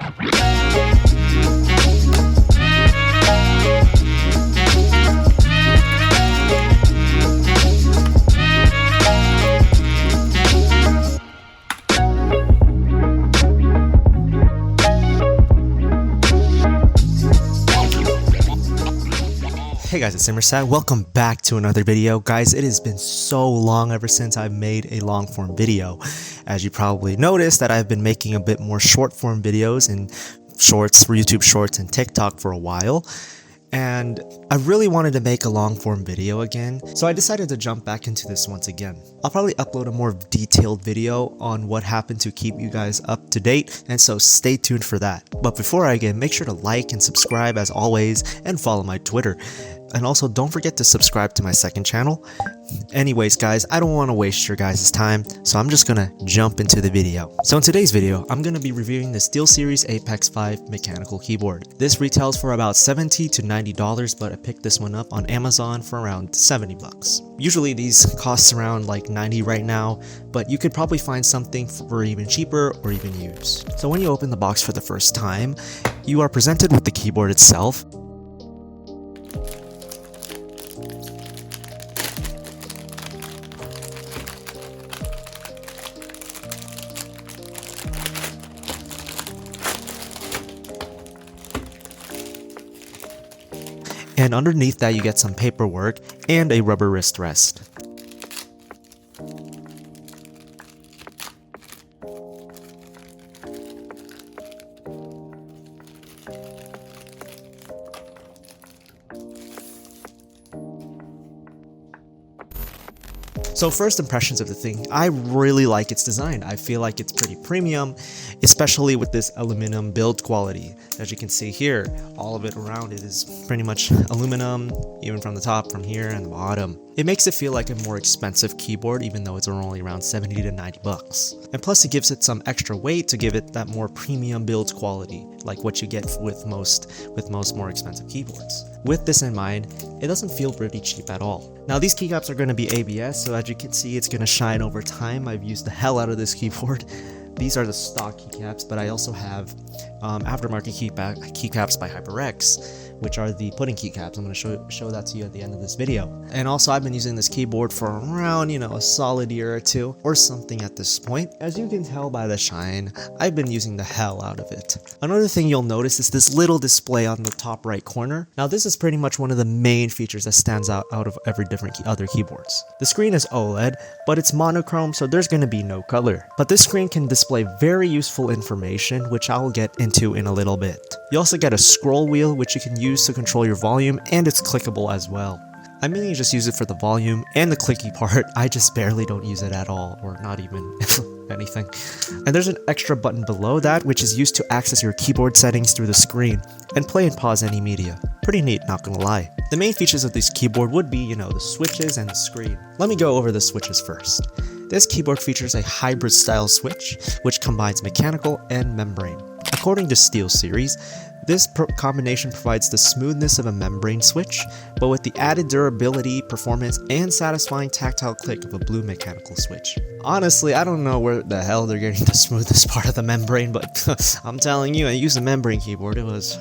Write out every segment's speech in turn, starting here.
Hey guys, it's Simmersat. Welcome back to another video. Guys, it has been so long ever since I've made a long form video. As you probably noticed that I've been making a bit more short form videos and shorts for YouTube Shorts and TikTok for a while. And I really wanted to make a long form video again, so I decided to jump back into this once again. I'll probably upload a more detailed video on what happened to keep you guys up to date, and so stay tuned for that. But before I begin, make sure to like and subscribe as always, and follow my Twitter. And also don't forget to subscribe to my second channel. Anyways guys, I don't want to waste your guys' time, so I'm just gonna jump into the video. So in today's video, I'm gonna be reviewing the Steelseries Apex 5 mechanical keyboard. This retails for about $70 to $90, but I picked this one up on Amazon for around 70 bucks. Usually these cost around like 90 right now, but you could probably find something for even cheaper or even used. So when you open the box for the first time, you are presented with the keyboard itself. And underneath that you get some paperwork and a rubber wrist rest. So first impressions of the thing, I really like its design. I feel like it's pretty premium, especially with this aluminum build quality. As you can see here, all of it around it is pretty much aluminum, even from the top, from here, and the bottom. It makes it feel like a more expensive keyboard, even though it's only around 70 to 90 bucks. And plus it gives it some extra weight to give it that more premium build quality, like what you get with most more expensive keyboards. With this in mind, it doesn't feel pretty cheap at all. Now these keycaps are going to be ABS, so as you can see, it's going to shine over time. I've used the hell out of this keyboard. These are the stock keycaps, but I also have aftermarket keycaps by HyperX, which are the pudding keycaps. I'm going to show that to you at the end of this video. And also I've been using this keyboard for around, a solid year or two or something at this point. As you can tell by the shine, I've been using the hell out of it. Another thing you'll notice is this little display on the top right corner. Now this is pretty much one of the main features that stands out of every different other keyboards. The screen is OLED, but it's monochrome, so there's going to be no color. But this screen can display very useful information, which I'll get into in a little bit. You also get a scroll wheel, which you can use to control your volume, and it's clickable as well. I mainly just use it for the volume and the clicky part. I just barely don't use it at all, or not even anything. And there's an extra button below that, which is used to access your keyboard settings through the screen and play and pause any media. Pretty neat, not gonna lie. The main features of this keyboard would be, the switches and the screen. Let me go over the switches first. This keyboard features a hybrid style switch, which combines mechanical and membrane. According to Steelseries, this combination provides the smoothness of a membrane switch, but with the added durability, performance, and satisfying tactile click of a blue mechanical switch. Honestly, I don't know where the hell they're getting the smoothest part of the membrane, but I'm telling you, I used a membrane keyboard, it was...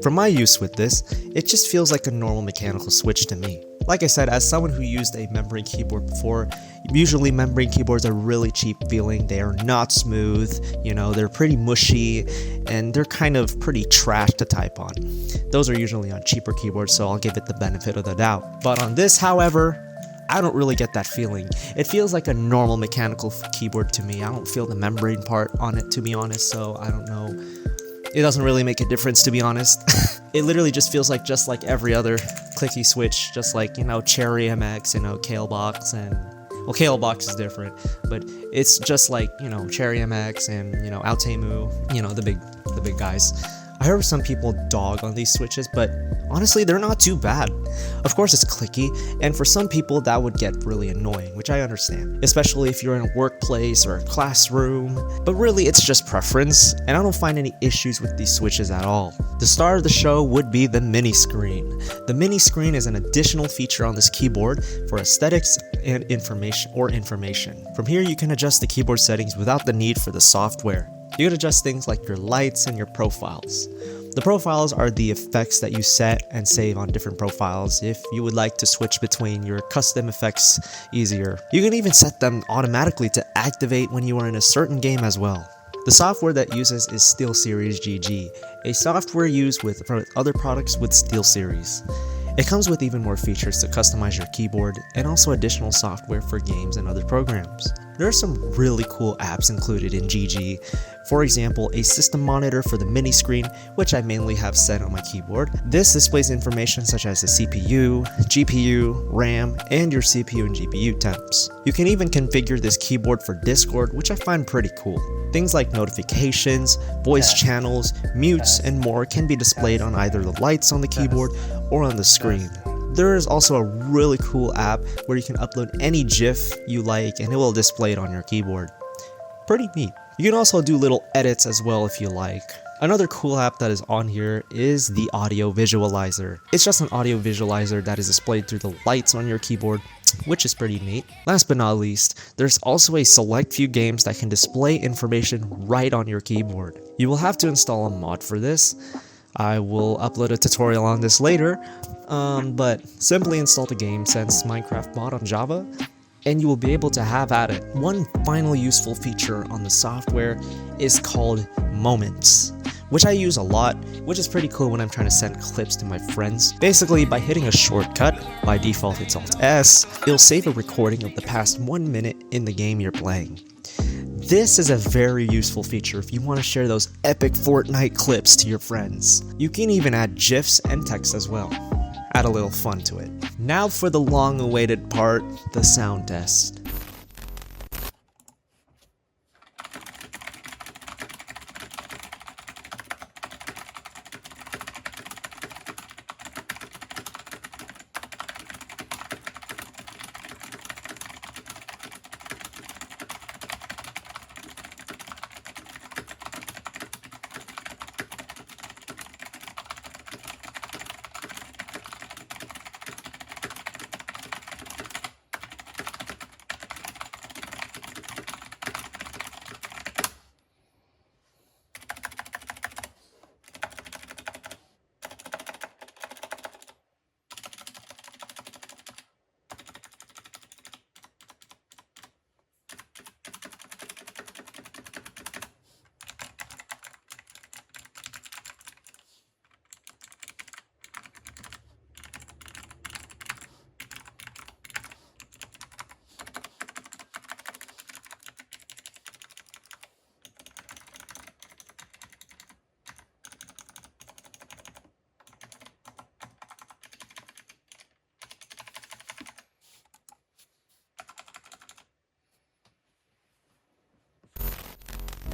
From my use with this, it just feels like a normal mechanical switch to me. Like I said, as someone who used a membrane keyboard before, usually membrane keyboards are really cheap feeling. They are not smooth, they're pretty mushy, and they're kind of pretty trash to type on. Those are usually on cheaper keyboards, so I'll give it the benefit of the doubt. But on this, however, I don't really get that feeling. It feels like a normal mechanical keyboard to me. I don't feel the membrane part on it, to be honest, so I don't know. It doesn't really make a difference, to be honest. It literally just feels like every other clicky switch, just like, Cherry MX, Kalebox, and... Well, Kalebox is different, but it's just like, Cherry MX and, Altemu, the big guys. I heard some people dog on these switches, but honestly, they're not too bad. Of course, it's clicky, and for some people, that would get really annoying, which I understand, especially if you're in a workplace or a classroom. But really, it's just preference, and I don't find any issues with these switches at all. The star of the show would be the mini screen. The mini screen is an additional feature on this keyboard for aesthetics and information. From here, you can adjust the keyboard settings without the need for the software. You can adjust things like your lights and your profiles. The profiles are the effects that you set and save on different profiles if you would like to switch between your custom effects easier. You can even set them automatically to activate when you are in a certain game as well. The software that uses is Steelseries GG, a software used for other products with SteelSeries. It comes with even more features to customize your keyboard and also additional software for games and other programs. There are some really cool apps included in GG. For example, a system monitor for the mini screen, which I mainly have set on my keyboard. This displays information such as the CPU, GPU, RAM, and your CPU and GPU temps. You can even configure this keyboard for Discord, which I find pretty cool. Things like notifications, voice channels, mutes, and more can be displayed on either the lights on the keyboard or on the screen. There is also a really cool app where you can upload any GIF you like and it will display it on your keyboard. Pretty neat. You can also do little edits as well if you like. Another cool app that is on here is the audio visualizer. It's just an audio visualizer that is displayed through the lights on your keyboard, which is pretty neat. Last but not least, there's also a select few games that can display information right on your keyboard. You will have to install a mod for this. I will upload a tutorial on this later, but simply install the game since Minecraft mod on Java, and you will be able to have at it. One final useful feature on the software is called Moments, which I use a lot, which is pretty cool when I'm trying to send clips to my friends. Basically, by hitting a shortcut, by default it's Alt-S, it'll save a recording of the past 1 minute in the game you're playing. This is a very useful feature if you want to share those epic Fortnite clips to your friends. You can even add GIFs and text as well. Add a little fun to it. Now for the long-awaited part, the sound test.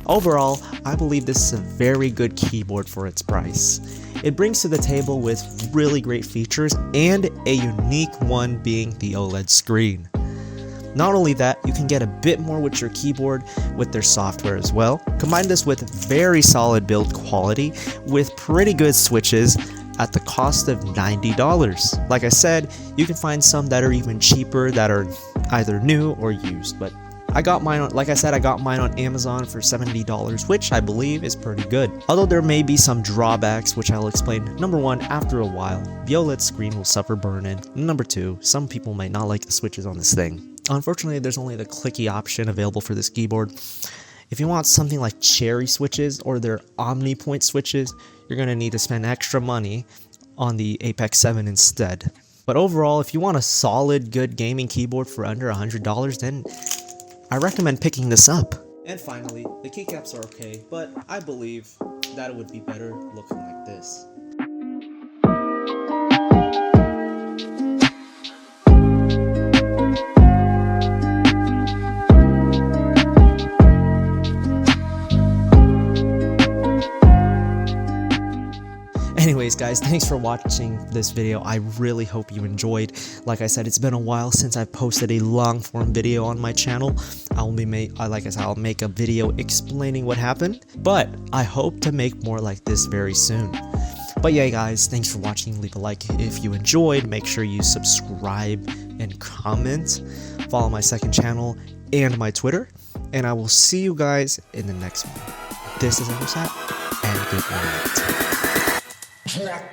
Overall, I believe this is a very good keyboard for its price. It brings to the table with really great features and a unique one being the OLED screen. Not only that, you can get a bit more with your keyboard with their software as well. Combine this with very solid build quality with pretty good switches at the cost of $90. Like I said, you can find some that are even cheaper that are either new or used, but I got mine on, like I said, I got mine on Amazon for $70, which I believe is pretty good. Although there may be some drawbacks, which I'll explain. Number one, after a while, the OLED screen will suffer burn-in. Number two, some people might not like the switches on this thing. Unfortunately, there's only the clicky option available for this keyboard. If you want something like cherry switches or their OmniPoint switches, you're going to need to spend extra money on the Apex 7 instead. But overall, if you want a solid, good gaming keyboard for under $100, then I recommend picking this up. And finally, the keycaps are okay, but I believe that it would be better looking like this. Anyways guys, thanks for watching this video. I really hope you enjoyed. Like I said, it's been a while since I've posted a long form video on my channel. I'll make a video explaining what happened, but I hope to make more like this very soon. But yeah guys, thanks for watching. Leave a like if you enjoyed. Make sure you subscribe and comment. Follow my second channel and my Twitter. And I will see you guys in the next one. This is Emersat, and good night.